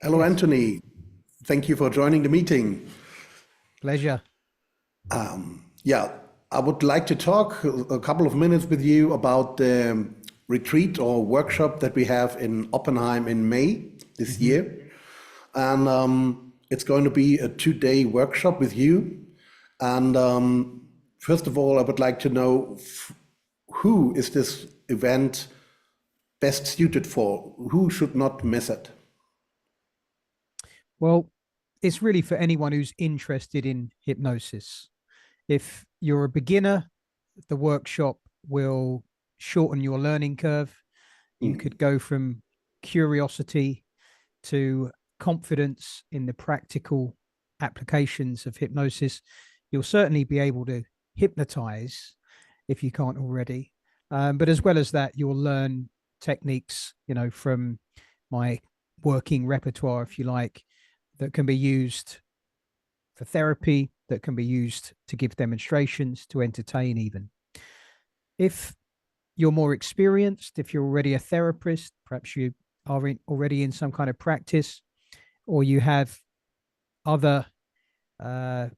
Hello, Yes, Anthony. Thank you for joining the meeting. pleasure. Yeah, I would like to talk a couple of minutes with you about the retreat or workshop that we have in Oppenheim in May this Hmm. year. And it's going to be a 2-day workshop with you. And first of all, I would like to know who is this event best suited for? Who should not miss it? Well, it's really for anyone who's interested in hypnosis. If you're a beginner, the workshop will shorten your learning curve. You Mm, could go from curiosity to confidence in the practical applications of hypnosis. You'll certainly be able to hypnotize if you can't already. But as well as that, you'll learn techniques, from my working repertoire, if you like, that can be used for therapy, that can be used to give demonstrations, to entertain, even. If you're more experienced, if you're already a therapist, perhaps you are already in some kind of practice, or you have other uh,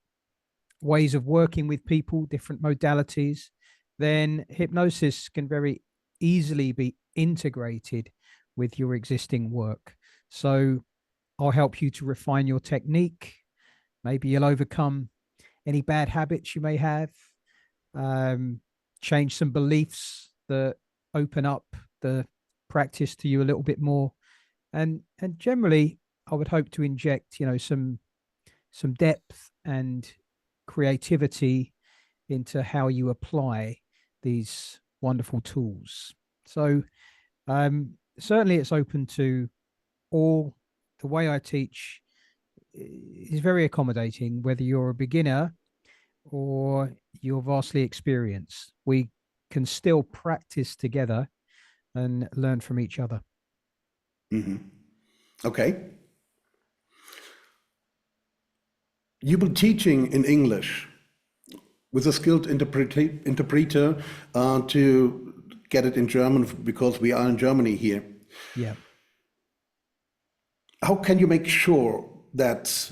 ways of working with people, different modalities, then hypnosis can very easily be integrated with your existing work. So I'll help you to refine your technique. Maybe you'll overcome any bad habits you may have, um, change some beliefs that open up the practice to you a little bit more. And generally, I would hope to inject, some depth and creativity into how you apply these wonderful tools. So certainly it's open to all. The way I teach is very accommodating, whether you're a beginner or you're vastly experienced. We can still practice together and learn from each other. mhm. Okay. You will teaching in English with a skilled interpreter to get it in German because we are in Germany here. Yeah. How can you make sure that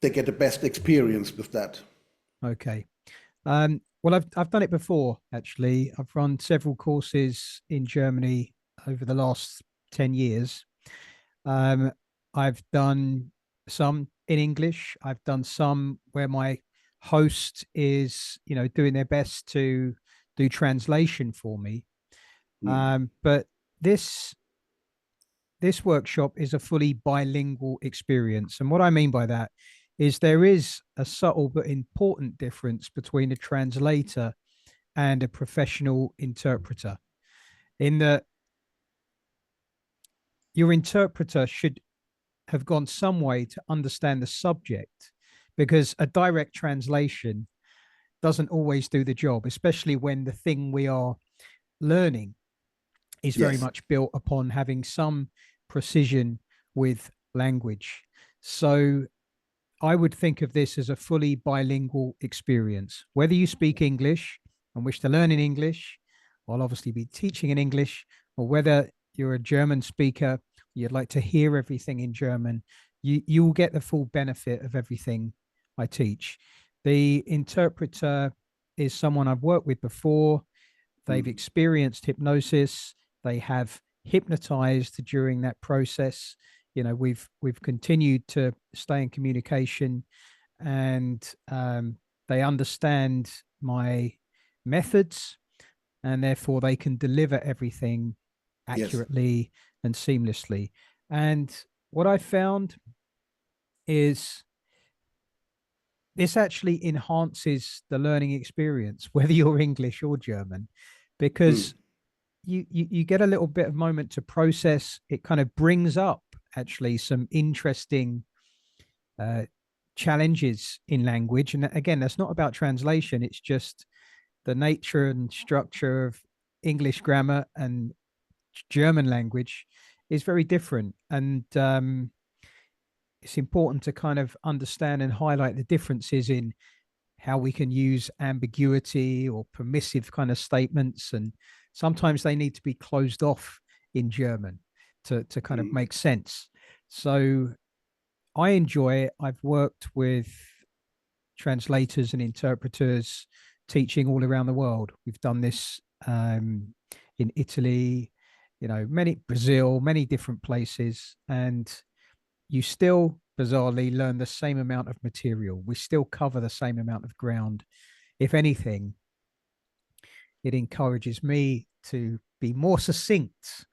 they get the best experience with that? Okay. Well, I've done it before, actually. I've run several courses in Germany over the last 10 years. Um, I've done some in English. I've done some where my host is, doing their best to do translation for me. Mm. But this this workshop is a fully bilingual experience. And what I mean by that is there is a subtle but important difference between a translator and a professional interpreter, in that your interpreter should have gone some way to understand the subject, because a direct translation doesn't always do the job, especially when the thing we are learning is very Yes. much built upon having some precision with language. So I would think of this as a fully bilingual experience. Whether you speak English and wish to learn in English, I'll obviously be teaching in English, or whether you're a German speaker, you'd like to hear everything in German, you will get the full benefit of everything I teach. The interpreter is someone I've worked with before. They've Mm. experienced hypnosis. They have hypnotized during that process. We've continued to stay in communication, and they understand my methods, and therefore they can deliver everything Yes. accurately and seamlessly. And what I found is this actually enhances the learning experience, whether you're English or German, Mm. because you get a little bit of moment to process. It kind of brings up actually some interesting uh, challenges in language. And again, that's not about translation. It's just the nature and structure of English grammar and German language is very different. And it's important to kind of understand and highlight the differences in how we can use ambiguity or permissive kind of statements. And sometimes they need to be closed off in German to kind of Mm. make sense. So I enjoy it. I've worked with translators and interpreters teaching all around the world. We've done this in Italy, many Brazil, many different places, and you still bizarrely learn the same amount of material. We still cover the same amount of ground. If anything, it encourages me to be more succinct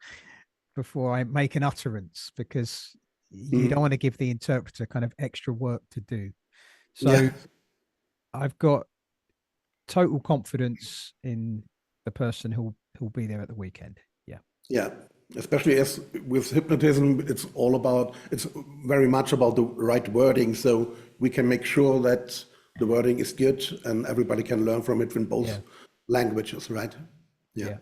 before I make an utterance, because you don't Mhm. want to give the interpreter kind of extra work to do. Yeah, So I've got total confidence in the person who'll be there at the weekend. Yeah. yeah. Especially as with hypnotism, it's very much about the right wording. So we can make sure that the wording is good and everybody can learn from it in both Yeah. languages, right? Yeah. Yeah.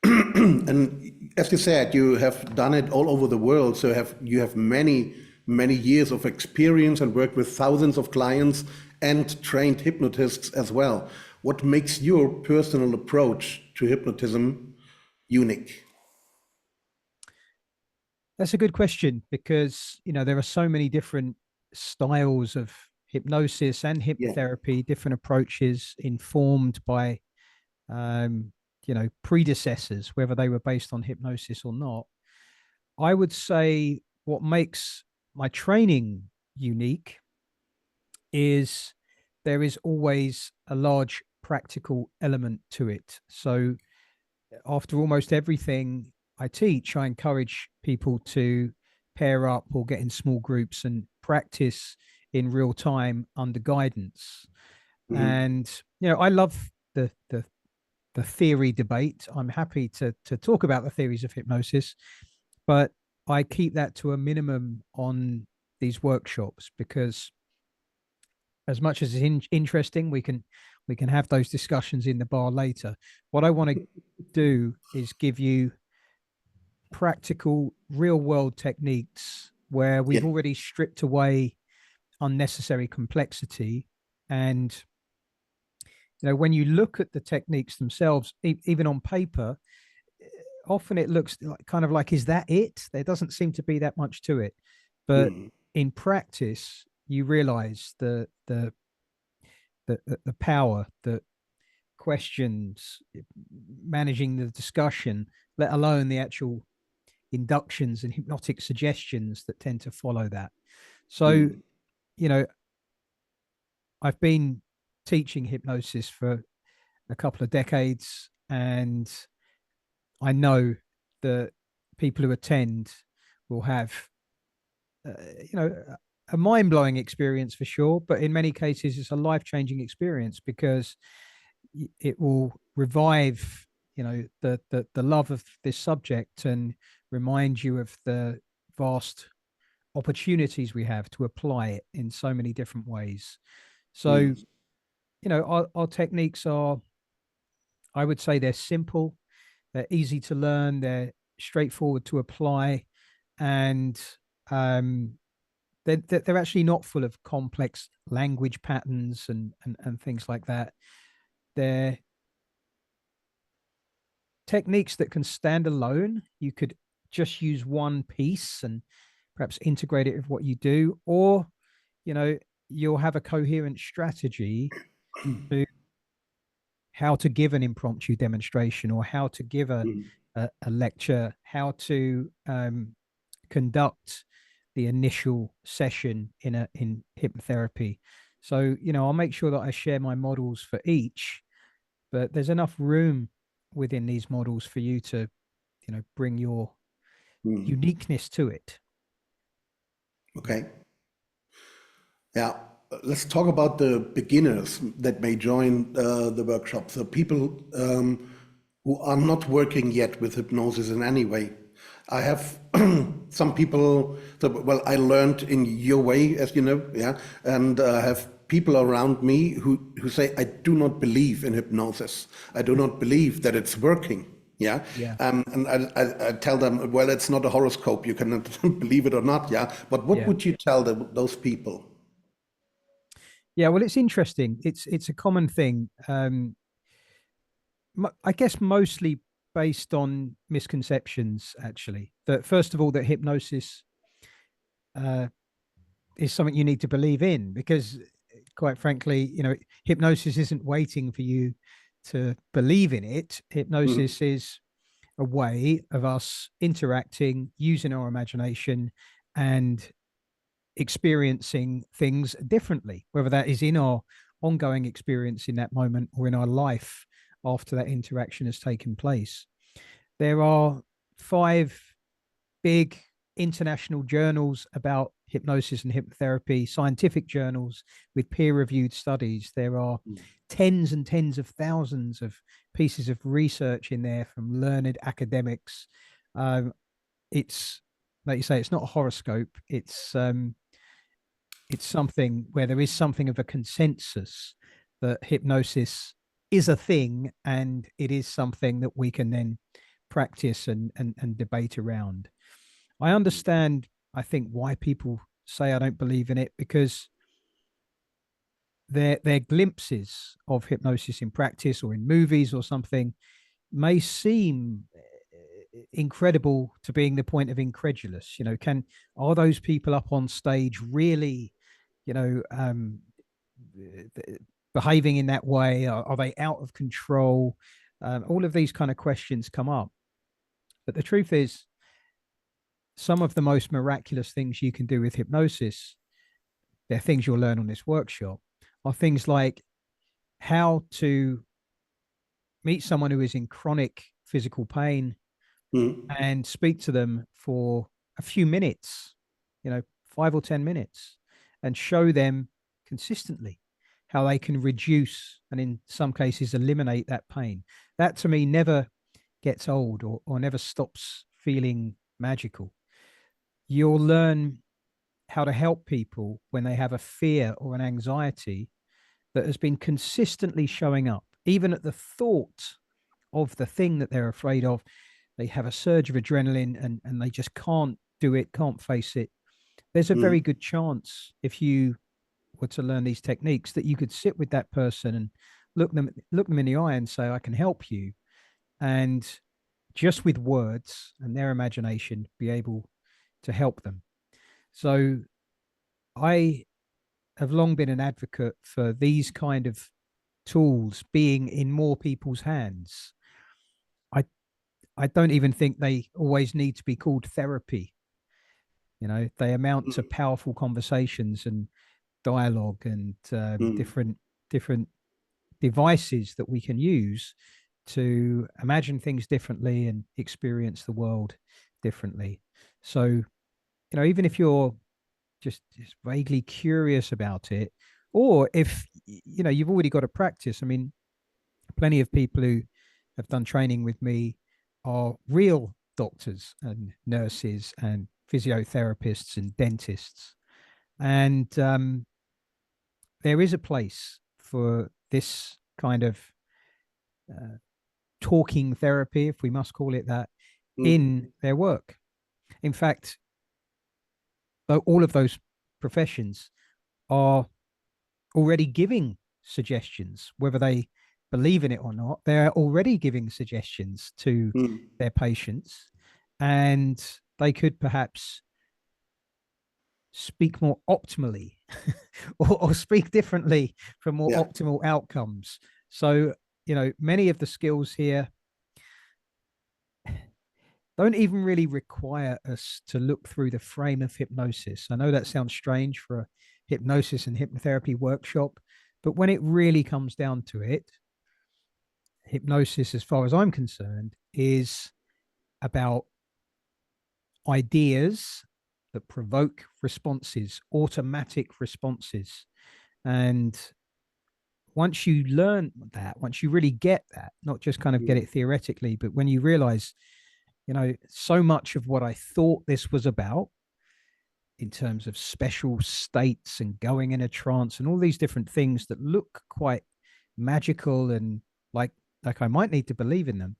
And as you said, you have done it all over the world. So you have many years of experience and worked with thousands of clients and trained hypnotists as well. What makes your personal approach to hypnotism unique? That's a good question, because there are so many different styles of hypnosis and Yeah. hypnotherapy, different approaches informed by um, predecessors, whether they were based on hypnosis or not. I would say what makes my training unique is there is always a large practical element to it. So after almost everything I teach, I encourage people to pair up or get in small groups and practice in real time under guidance. Mhm. And I love the theory debate. I'm happy to talk about the theories of hypnosis, but I keep that to a minimum on these workshops, because as much as it's interesting, we can have those discussions in the bar later. What I want to do is give you practical, real world techniques where Yeah. we've already stripped away unnecessary complexity. And when you look at the techniques themselves, even on paper, often it looks like, kind of like, is that it? There doesn't seem to be that much to it. But Mhm. in practice, you realize the power that questions, managing the discussion, let alone the actual inductions and hypnotic suggestions that tend to follow that. So, Mhm. you know, I've been teaching hypnosis for a couple of decades, and I know that people who attend will have, uh, you know, a mind blowing experience for sure, but in many cases, it's a life changing experience, because it will revive the love of this subject and remind you of the vast opportunities we have to apply it in so many different ways. So Mhm. our techniques are, I would say, they're simple, they're easy to learn, they're straightforward to apply, and um they're actually not full of complex language patterns and things like that. They're techniques that can stand alone. You could just use one piece and perhaps integrate it with what you do, or you know you'll have a coherent strategy to how to give an impromptu demonstration, or how to give Mhm. a lecture, how to conduct the initial session in hypnotherapy. So I'll make sure that I share my models for each, but there's enough room within these models for you to bring your Mhm. uniqueness to it. Yeah. Okay. Yeah, let's talk about the beginners that may join the workshop. So people who are not working yet with hypnosis in any way. I have some people. So, well, I learned in your way, as you know, yeah, and I have people around me who say, "I do not believe in hypnosis. I do not believe that it's working." Yeah, Yeah. and I tell them, well, it's not a horoscope. You can believe it or not. Yeah, but what Yeah. would you tell those people? Yeah, well, it's interesting. It's a common thing. I guess mostly based on misconceptions, actually. That first of all, that hypnosis uh, is something you need to believe in, because quite frankly, hypnosis isn't waiting for you to believe in it. Mm, Hypnosis is a way of us interacting, using our imagination, and experiencing things differently, whether that is in our ongoing experience in that moment or in our life after that interaction has taken place. There are 5 big international journals about hypnosis and hypnotherapy, scientific journals with peer reviewed studies. There are mm, tens and tens of thousands of pieces of research in there from learned academics. It's, like you say, it's not a horoscope. It's something where there is something of a consensus that hypnosis is a thing, and it is something that we can then practice and debate around. I mm, understand, I think, why people say I don't believe in it, because their glimpses of hypnosis in practice or in movies or something may seem incredible to being the point of incredulous. Can are those people up on stage really, you know, behaving in that way? Are they out of control? All of these kind of questions come up. But the truth is, some of the most miraculous things you can do with hypnosis, they're things you'll learn on this workshop, are things like how to meet someone who is in chronic physical pain mm, and speak to them for a few minutes, 5 or 10 minutes, and show them consistently how they can reduce and, in some cases, eliminate that pain. That to me never gets old, or never stops feeling magical. You'll learn how to help people when they have a fear or an anxiety that has been consistently showing up, even at the thought of the thing that they're afraid of. They have a surge of adrenaline, and they just can't do it, can't face it. There's a very mm, good chance, if you were to learn these techniques, that you could sit with that person and look them in the eye and say, I can help you. And just with words and their imagination, be able to help them. So I have long been an advocate for these kind of tools being in more people's hands. I I don't even think they always need to be called therapy. They amount to mm, powerful conversations and dialogue, and mm, different devices that we can use to imagine things differently and experience the world differently. So, even if you're just vaguely curious about it, or if you've already got a practice. I mean, plenty of people who have done training with me are real doctors and nurses and physiotherapists and dentists. And there is a place for this kind of uh, talking therapy, if we must call it that, mm, in their work. In fact, though all of those professions are already giving suggestions, whether they believe in it or not. They're already giving suggestions to mm. their patients, and they could perhaps speak more optimally or speak differently for more Yeah. optimal outcomes. So, many of the skills here don't even really require us to look through the frame of hypnosis. I know that sounds strange for a hypnosis and hypnotherapy workshop, but when it really comes down to it, hypnosis, as far as I'm concerned, is about ideas that provoke responses, automatic responses. And once you learn that, once you really get that, not just kind of get Mm, it theoretically, but when you realize, so much of what I thought this was about, in terms of special states and going in a trance and all these different things that look quite magical and like I might need to believe in them,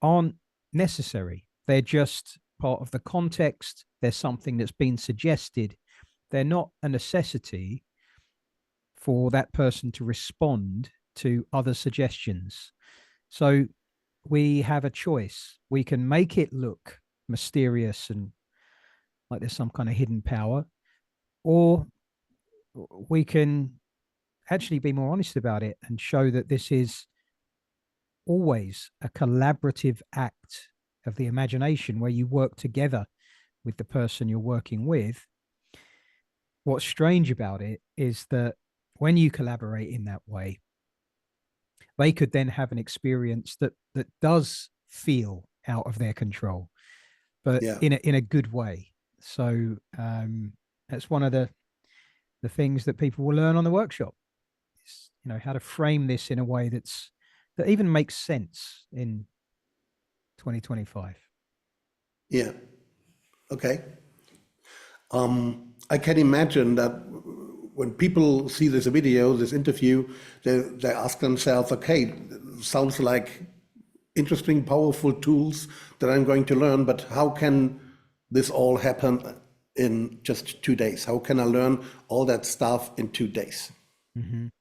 aren't necessary. They're just part of the context. They're something that's been suggested. They're not a necessity for that person to respond to other suggestions. So we have a choice. We can make it look mysterious and like there's some kind of hidden power, or we can actually be more honest about it and show that this is always a collaborative act of the imagination where you work together with the person you're working with. What's strange about it is that when you collaborate in that way, they could then have an experience that does feel out of their control, but Yeah. in a good way. So that's one of the things that people will learn on the workshop. Is, how to frame this in a way that even makes sense in 2025. Yeah. Okay. I can imagine that when people see this video, this interview, they ask themselves, okay, sounds like interesting, powerful tools that I'm going to learn, but how can this all happen in just 2 days? How can I learn all that stuff in 2 days? Mhm.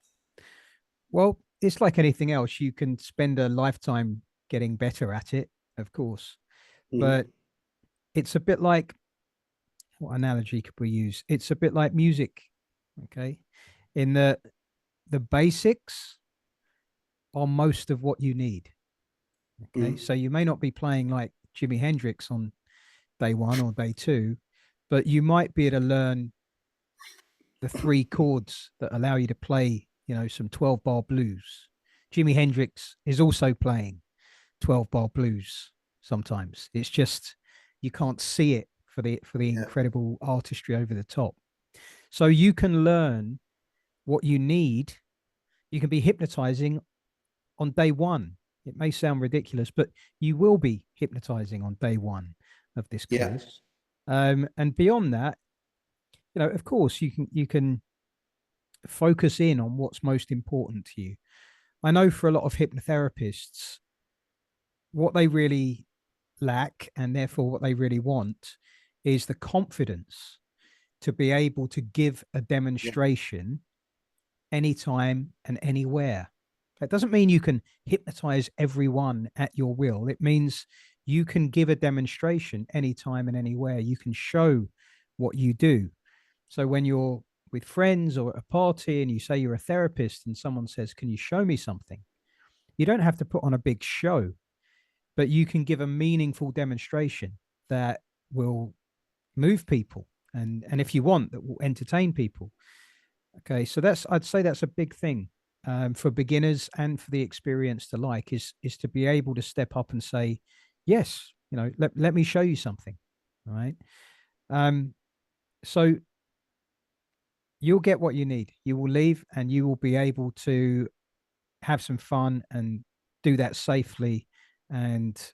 Well, it's like anything else. You can spend a lifetime getting better at it, of course, but Mhm. it's a bit like, what analogy could we use? It's a bit like music, okay? In the basics are most of what you need, okay? Mhm. So you may not be playing like Jimi Hendrix on day one or day two, but you might be able to learn the three chords that allow you to play, some 12-bar blues. Jimi Hendrix is also playing 12-bar blues sometimes. It's just you can't see it for the Yeah. incredible artistry over the top. So you can learn what you need. You can be hypnotizing on day one. It may sound ridiculous, but you will be hypnotizing on day one of this Yeah. course. And beyond that, of course, you can focus in on what's most important to you. I know for a lot of hypnotherapists, what they really lack and therefore what they really want is the confidence to be able to give a Yeah. demonstration anytime and anywhere. That doesn't mean you can hypnotize everyone at your will. It means you can give a demonstration anytime and anywhere. You can show what you do. So when you're with friends or at a party and you say you're a therapist and someone says, "Can you show me something?" You don't have to put on a big show, but you can give a meaningful demonstration that will move people, and if you want, that will entertain people. Okay, so I'd say that's a big thing, for beginners and for the experienced alike, is to be able to step up and say, yes, let me show you something. All right. So you'll get what you need. You will leave and you will be able to have some fun and do that safely and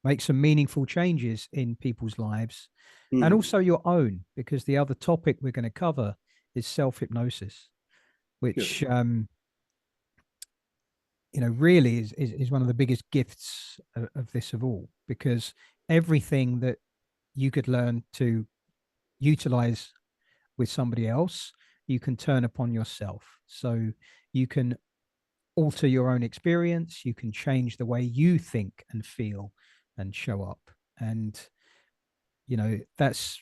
make some meaningful changes in people's lives, and Mhm. also your own, because the other topic we're going to cover is self hypnosis, Good. which really is one of the biggest gifts of this of all, because everything that you could learn to utilize with somebody else, you can turn upon yourself. So you can alter your own experience, you can change the way you think and feel and show up. And that's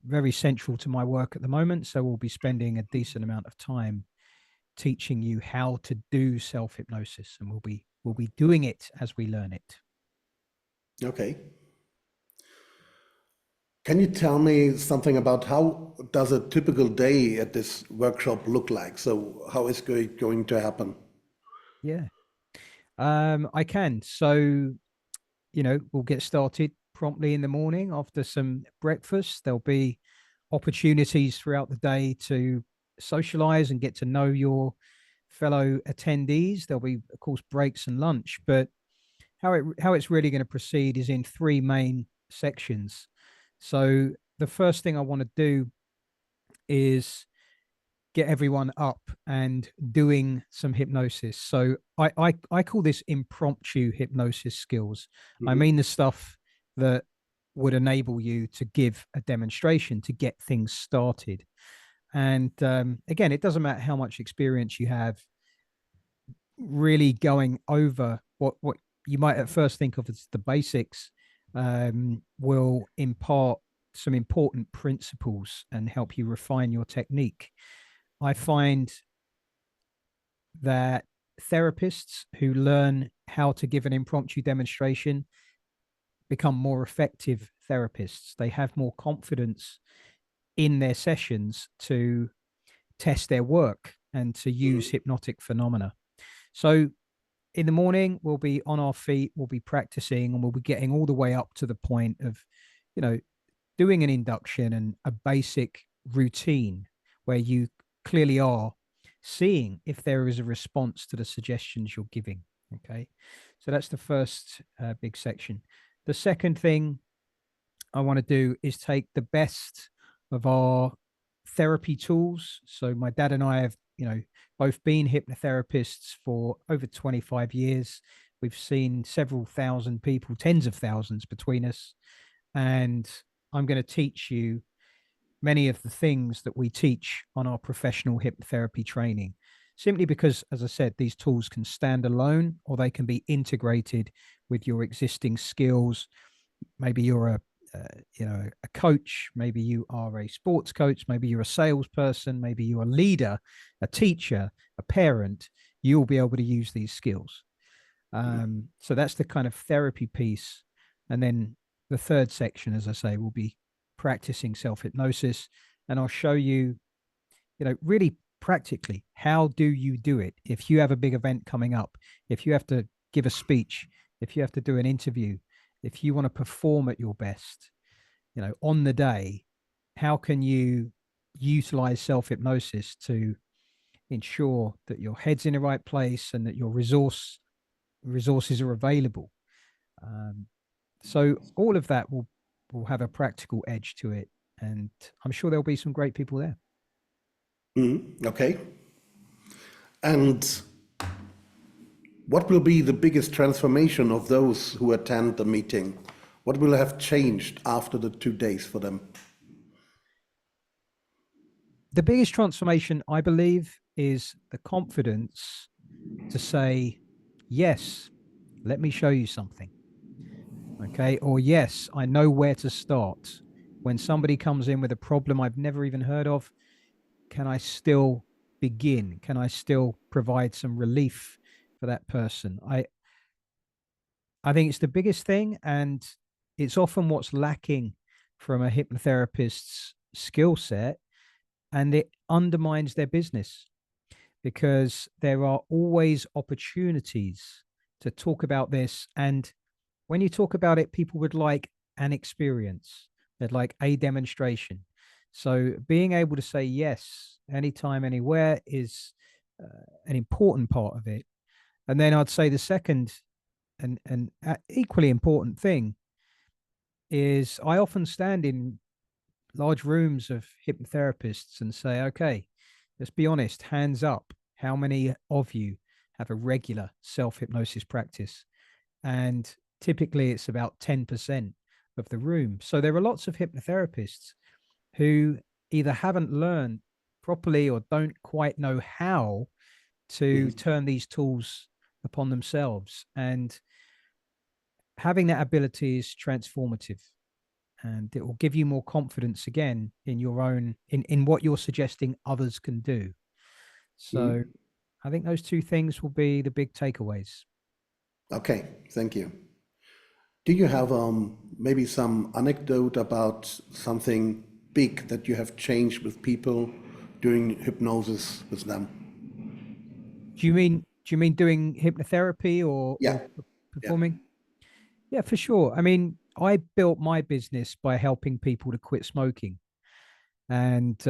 very central to my work at the moment. So we'll be spending a decent amount of time teaching you how to do self hypnosis, and we'll be doing it as we learn it. Okay. Can you tell me something about how does a typical day at this workshop look like? So how is it going to happen? Yeah, I can. So we'll get started promptly in the morning after some breakfast. There'll be opportunities throughout the day to socialize and get to know your fellow attendees. There'll be, of course, breaks and lunch, but how it's really going to proceed is in three main sections. So the first thing I want to do is get everyone up and doing some hypnosis. So I call this impromptu hypnosis skills. I Mhm. mean the stuff that would enable you to give a demonstration to get things started. And again, it doesn't matter how much experience you have, really going over what you might at first think of as the basics will impart some important principles and help you refine your technique. I find that therapists who learn how to give an impromptu demonstration become more effective therapists. They have more confidence in their sessions to test their work and to use hypnotic phenomena. So in the morning, we'll be on our feet, we'll be practicing, and we'll be getting all the way up to the point of, you know, doing an induction and a basic routine where you clearly are seeing if there is a response to the suggestions you're giving. Okay. So that's the first big section. The second thing I want to do is take the best of our therapy tools. So my dad and I have, both been hypnotherapists for over 25 years. We've seen several thousand people, tens of thousands between us. And I'm going to teach you many of the things that we teach on our professional hypnotherapy training, simply because, as I said, these tools can stand alone or they can be integrated with your existing skills. Maybe you're a coach, maybe you are a sports coach, maybe you're a salesperson, maybe you're a leader, a teacher, a parent. You'll be able to use these skills. So that's the kind of therapy piece. And then the third section, as I say, will be practicing self-hypnosis. And I'll show you, really practically, how do you do it? If you have a big event coming up, if you have to give a speech, if you have to do an interview, if you want to perform at your best, on the day, how can you utilize self-hypnosis to ensure that your head's in the right place and that your resources are available? So all of that will have a practical edge to it, and I'm sure there'll be some great people there. Okay. And what will be the biggest transformation of those who attend the meeting? What will have changed after the 2 days for them? The biggest transformation, I believe, is the confidence to say, yes, let me show you something. Okay. Or yes, I know where to start. When somebody comes in with a problem I've never even heard of, can I still begin? Can I still provide some relief for that person? I think it's the biggest thing, and it's often what's lacking from a hypnotherapist's skill set, and it undermines their business because there are always opportunities to talk about this. And when you talk about it, people would like an experience, they'd like a demonstration. So being able to say yes anytime, anywhere is an important part of it. And then I'd say the second and equally important thing is I often stand in large rooms of hypnotherapists and say, okay, let's be honest, hands up. How many of you have a regular self-hypnosis practice? And typically it's about 10% of the room. So there are lots of hypnotherapists who either haven't learned properly or don't quite know how to turn these tools upon themselves. And having that ability is transformative, and it will give you more confidence again in your own, in what you're suggesting others can do. So I think those two things will be the big takeaways. Okay, thank you. Do you have maybe some anecdote about something big that you have changed with people during hypnosis with them? Do you mean doing hypnotherapy Yeah, or yeah. performing? Yeah, for sure. I mean, I built my business by helping people to quit smoking, and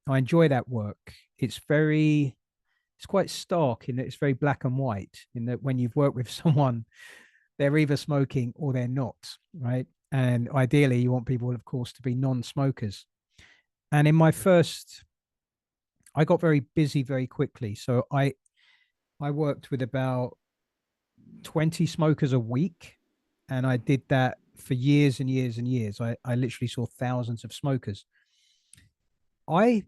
I enjoy that work. It's quite stark in that it's very black and white. In that when you've worked with someone, they're either smoking or they're not, right? And ideally, you want people, of course, to be non-smokers. And in my first, I got very busy very quickly, so I worked with about 20 smokers a week. And I did that for years and years and years. I literally saw thousands of smokers. I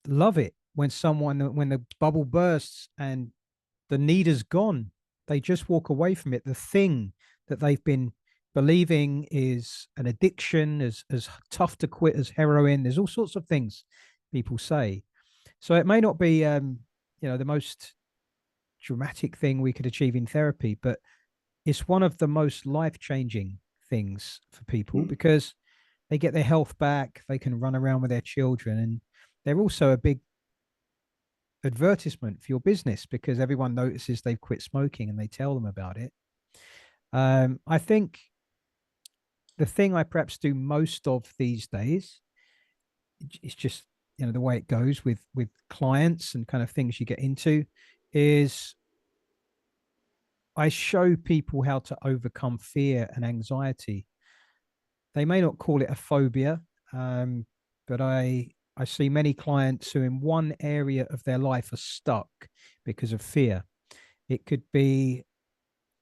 love it when when the bubble bursts and the need is gone. They just walk away from it. The thing that they've been Believing is an addiction, as tough to quit as heroin. There's all sorts of things people say. So it may not be, the most dramatic thing we could achieve in therapy, but it's one of the most life-changing things for people Mm. because they get their health back, they can run around with their children, and they're also a big advertisement for your business because everyone notices they've quit smoking and they tell them about it. I think the thing I perhaps do most of these days, it's just the way it goes with clients and kind of things you get into, is I show people how to overcome fear and anxiety. They may not call it a phobia, but I see many clients who in one area of their life are stuck because of fear. It could be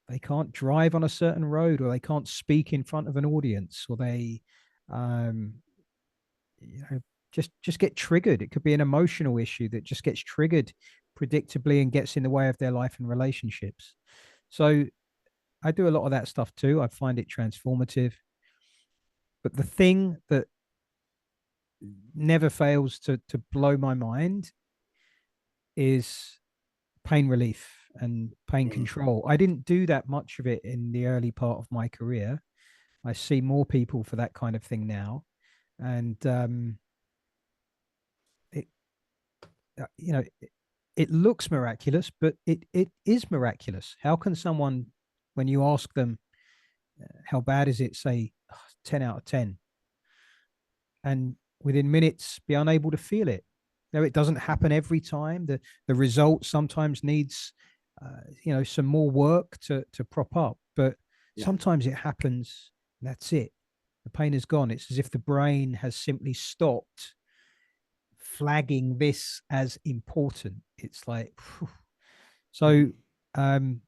they can't drive on a certain road, or they can't speak in front of an audience, or they um, you know just get triggered. It could be an emotional issue that just gets triggered predictably and gets in the way of their life and relationships. So I do a lot of that stuff too. I find it transformative. But the thing that never fails to blow my mind is pain relief and pain Mm. control. I didn't do that much of it in the early part of my career. I see more people for that kind of thing now, and it it looks miraculous, but it is miraculous. How can someone, when you ask them how bad is it, say 10 out of 10, and within minutes be unable to feel it? Now, it doesn't happen every time. The result sometimes needs some more work to prop up, but Yeah. sometimes it happens. That's it. The pain is gone. It's as if the brain has simply stopped flagging this as important. It's like, phew. So, Mm. um,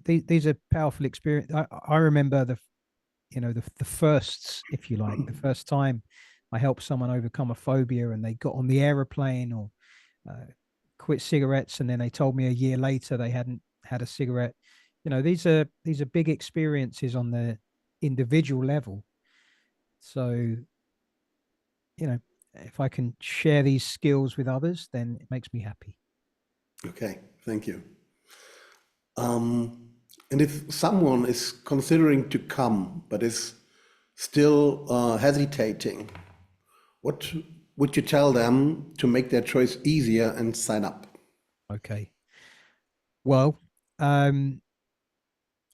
these are powerful experience. I remember the firsts, if you like, the first time I helped someone overcome a phobia and they got on the aeroplane or uh, quit cigarettes, and then they told me a year later they hadn't had a cigarette. These are big experiences on the individual level. So, if I can share these skills with others, then it makes me happy. Okay, thank you. Um, and if someone is considering to come but is still hesitating, what would you tell them to make their choice easier and sign up? Okay. Well, um,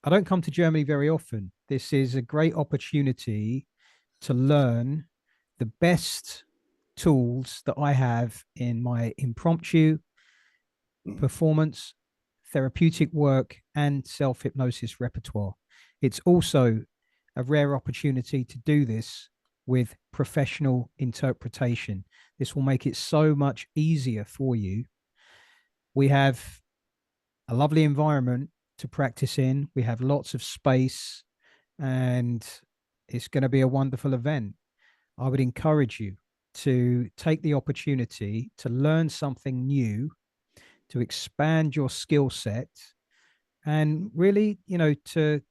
I don't come to Germany very often. This is a great opportunity to learn the best tools that I have in my impromptu Mm. performance, therapeutic work, and self hypnosis repertoire. It's also a rare opportunity to do this with professional interpretation. This will make it so much easier for you. We have a lovely environment to practice in, we have lots of space, and it's going to be a wonderful event. I would encourage you to take the opportunity to learn something new, to expand your skill set, and really, to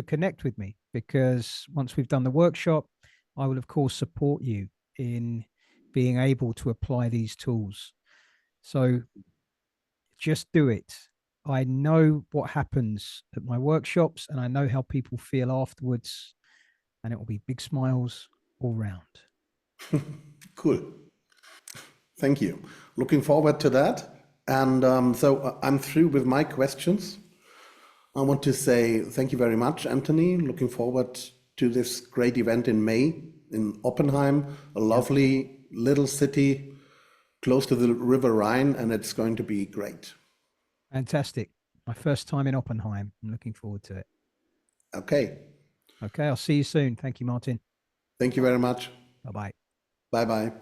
connect with me, because once we've done the workshop, I will of course support you in being able to apply these tools. So just do it. I know what happens at my workshops and I know how people feel afterwards, and it will be big smiles all round. Cool. Thank you. Looking forward to that. And I'm through with my questions. I want to say thank you very much, Anthony. Looking forward to this great event in May in Oppenheim, a Yep. lovely little city close to the River Rhine, and it's going to be great. Fantastic. My first time in Oppenheim. I'm looking forward to it. Okay. Okay, I'll see you soon. Thank you, Martin. Thank you very much. Bye bye. Bye bye.